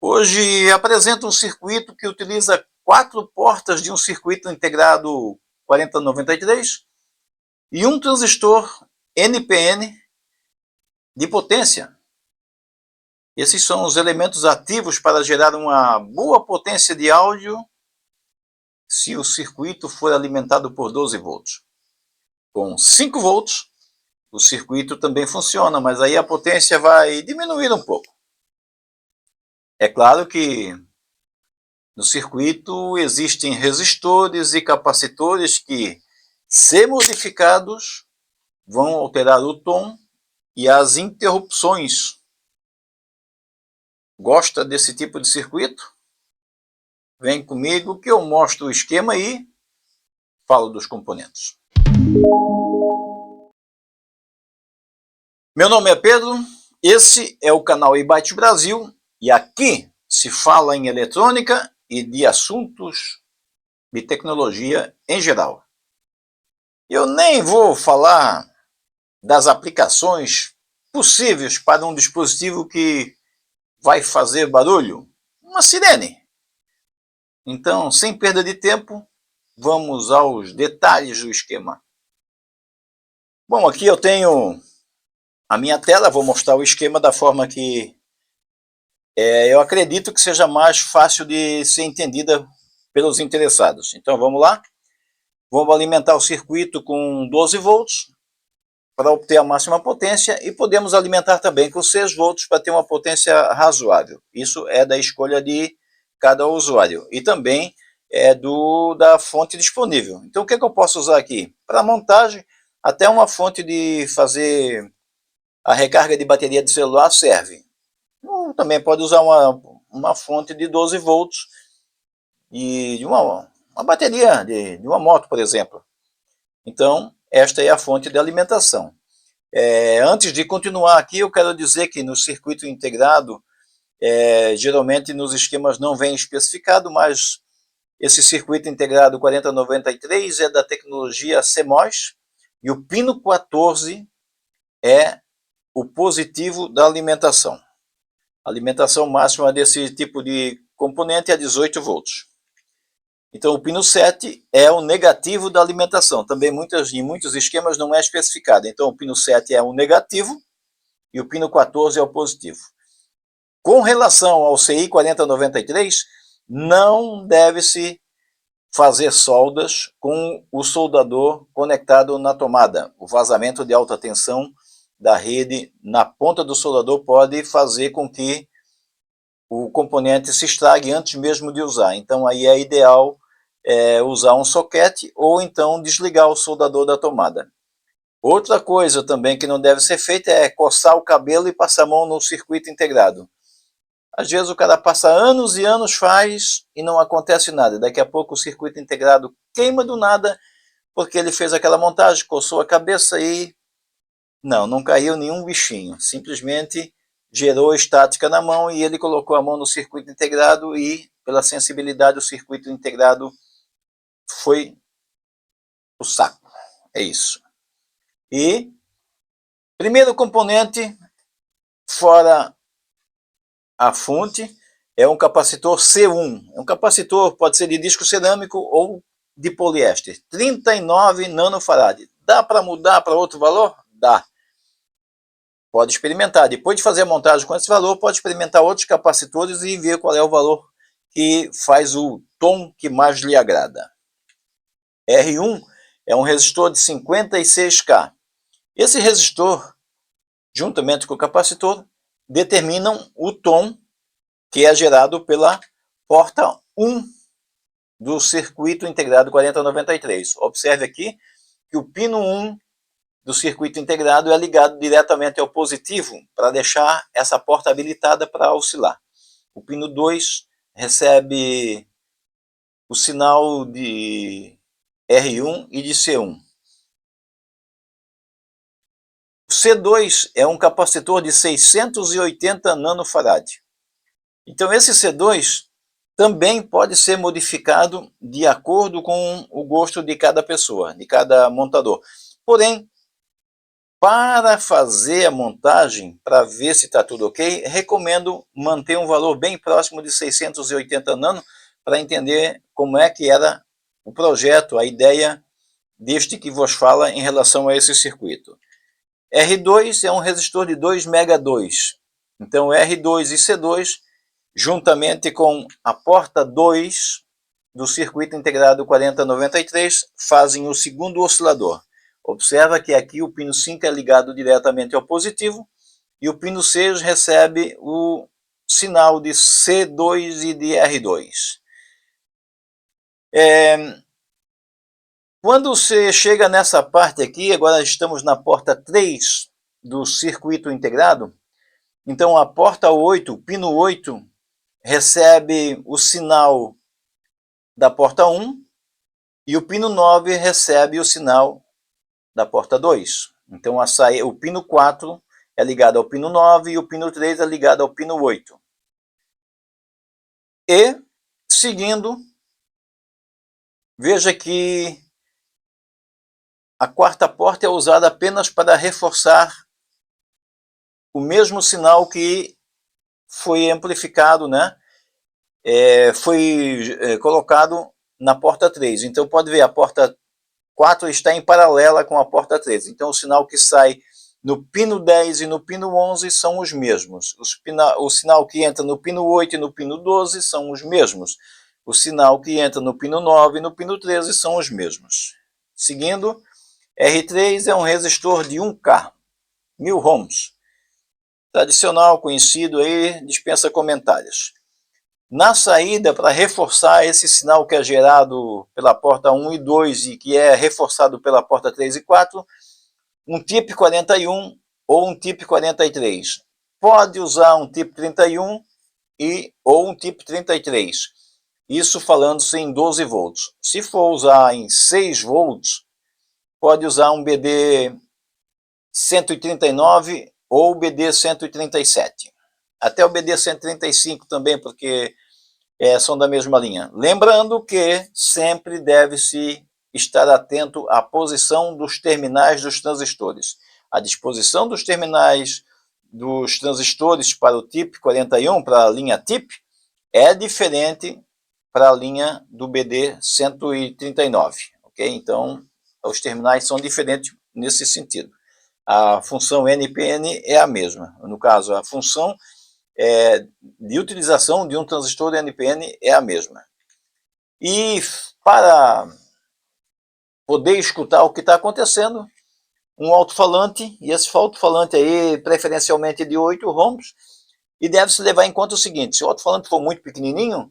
Hoje apresento um circuito que utiliza 4 portas de um circuito integrado 4093 e um transistor NPN de potência. Esses são os elementos ativos para gerar uma boa potência de áudio se o circuito for alimentado por 12 volts. Com 5 volts, o circuito também funciona, mas aí a potência vai diminuir um pouco. É claro que no circuito existem resistores e capacitores que, se modificados, vão alterar o tom e as interrupções. Gosta desse tipo de circuito? Vem comigo que eu mostro o esquema e falo dos componentes. Meu nome é Pedro, esse é o canal eByte Brasil e aqui se fala em eletrônica e de assuntos de tecnologia em geral. Eu nem vou falar das aplicações possíveis para um dispositivo que vai fazer barulho, uma sirene. Então, sem perda de tempo, vamos aos detalhes do esquema. Bom, aqui eu tenho a minha tela, vou mostrar o esquema da forma que eu acredito que seja mais fácil de ser entendida pelos interessados. Então vamos lá, vamos alimentar o circuito com 12 volts para obter a máxima potência e podemos alimentar também com 6 volts para ter uma potência razoável. Isso é da escolha de cada usuário e também é da fonte disponível. Então o que eu posso usar aqui? Para montagem, até uma fonte de fazer a recarga de bateria de celular serve. Também pode usar uma fonte de 12 volts e de uma bateria de uma moto, por exemplo. Então, esta é a fonte de alimentação. Antes de continuar aqui, eu quero dizer que no circuito integrado, geralmente nos esquemas não vem especificado, mas esse circuito integrado 4093 é da tecnologia CMOS e o pino 14 é o positivo da alimentação. A alimentação máxima desse tipo de componente é 18 volts. Então o pino 7 é o negativo da alimentação. Também em muitos esquemas não é especificado. Então o pino 7 é o negativo e o pino 14 é o positivo. Com relação ao CI 4093, não deve-se fazer soldas com o soldador conectado na tomada. O vazamento de alta tensão da rede na ponta do soldador pode fazer com que o componente se estrague antes mesmo de usar. Então aí é ideal usar um soquete ou então desligar o soldador da tomada. Outra coisa também que não deve ser feita é coçar o cabelo e passar a mão no circuito integrado. Às vezes o cara passa anos e anos, faz e não acontece nada. Daqui a pouco o circuito integrado queima do nada porque ele fez aquela montagem, coçou a cabeça e não caiu nenhum bichinho. Simplesmente gerou estática na mão e ele colocou a mão no circuito integrado e, pela sensibilidade, o circuito integrado foi o saco. É isso. E primeiro componente, fora a fonte, é um capacitor C1. É um capacitor, pode ser de disco cerâmico ou de poliéster. 39 nanofarad. Dá para mudar para outro valor? Dá. Pode experimentar. Depois de fazer a montagem com esse valor, pode experimentar outros capacitores e ver qual é o valor que faz o tom que mais lhe agrada. R1 é um resistor de 56K. Esse resistor, juntamente com o capacitor, determinam o tom que é gerado pela porta 1 do circuito integrado 4093. Observe aqui que o pino 1 do circuito integrado é ligado diretamente ao positivo para deixar essa porta habilitada para oscilar. O pino 2 recebe o sinal de R1 e de C1. O C2 é um capacitor de 680 nanofarad. Então esse C2 também pode ser modificado de acordo com o gosto de cada pessoa, de cada montador. Porém, Para fazer a montagem, para ver se está tudo ok, recomendo manter um valor bem próximo de 680 nano para entender como é que era o projeto, a ideia deste que vos fala em relação a esse circuito. R2 é um resistor de 2 mega 2. Então R2 e C2, juntamente com a porta 2 do circuito integrado 4093, fazem o segundo oscilador. Observa que aqui o pino 5 é ligado diretamente ao positivo e o pino 6 recebe o sinal de C2 e de R2. Quando você chega nessa parte aqui, agora estamos na porta 3 do circuito integrado, então a porta 8, o pino 8, recebe o sinal da porta 1 e o pino 9 recebe o sinal da porta 2. Então o pino 4 é ligado ao pino 9 e o pino 3 é ligado ao pino 8. E, seguindo, veja que a quarta porta é usada apenas para reforçar o mesmo sinal que foi amplificado, né? Foi colocado na porta 3. Então pode ver, a porta 4 está em paralela com a porta 3. Então o sinal que sai no pino 10 e no pino 11 são os mesmos. O sinal que entra no pino 8 e no pino 12 são os mesmos. O sinal que entra no pino 9 e no pino 13 são os mesmos. Seguindo, R3 é um resistor de 1K, 1000 ohms. Tradicional, conhecido aí, dispensa comentários. Na saída, para reforçar esse sinal que é gerado pela porta 1 e 2 e que é reforçado pela porta 3 e 4, um TIP 41 ou um TIP 43. Pode usar um TIP 31 ou um TIP 33. Isso falando-se em 12 volts. Se for usar em 6 volts, pode usar um BD 139 ou BD 137. Até o BD 135 também, porque são da mesma linha. Lembrando que sempre deve-se estar atento à posição dos terminais dos transistores. A disposição dos terminais dos transistores para o TIP 41, para a linha TIP, é diferente para a linha do BD 139. Okay? Então, os terminais são diferentes nesse sentido. A função NPN é a mesma. No caso, a função de utilização de um transistor NPN é a mesma. E para poder escutar o que está acontecendo, um alto-falante, e esse alto-falante aí preferencialmente de 8 ohms, e deve-se levar em conta o seguinte: se o alto-falante for muito pequenininho,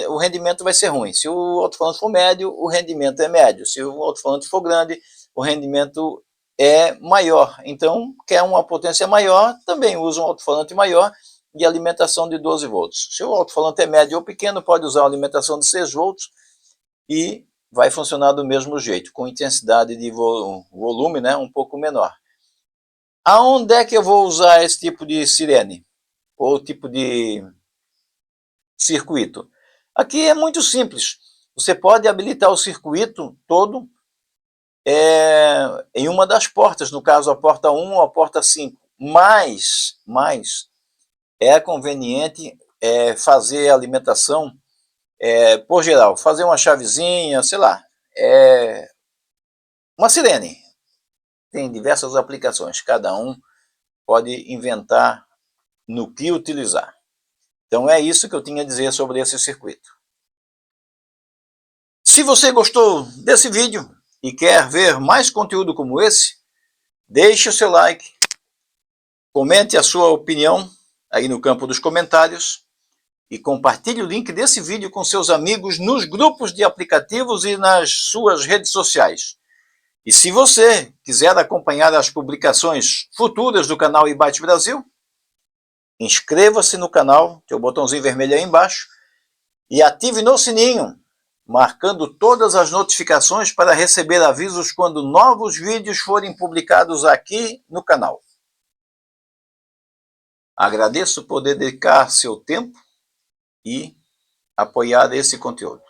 o rendimento vai ser ruim. Se o alto-falante for médio, o rendimento é médio. Se o alto-falante for grande, o rendimento é maior. Então, quer uma potência maior, também usa um alto-falante maior de alimentação de 12 volts. Se o alto-falante é médio ou pequeno, pode usar uma alimentação de 6 volts e vai funcionar do mesmo jeito, com intensidade de volume, né, um pouco menor. Aonde é que eu vou usar esse tipo de sirene? Ou tipo de circuito? Aqui é muito simples. Você pode habilitar o circuito todo em uma das portas, no caso a porta 1 ou a porta 5. Mas é conveniente fazer a alimentação por geral, fazer uma chavezinha, sei lá, uma sirene. Tem diversas aplicações, cada um pode inventar no que utilizar. Então é isso que eu tinha a dizer sobre esse circuito. Se você gostou desse vídeo e quer ver mais conteúdo como esse, deixe o seu like, comente a sua opinião aí no campo dos comentários e compartilhe o link desse vídeo com seus amigos nos grupos de aplicativos e nas suas redes sociais. E se você quiser acompanhar as publicações futuras do canal iByte Brasil, inscreva-se no canal, tem o botãozinho vermelho aí embaixo, e ative no sininho, marcando todas as notificações para receber avisos quando novos vídeos forem publicados aqui no canal. Agradeço poder dedicar seu tempo e apoiar esse conteúdo.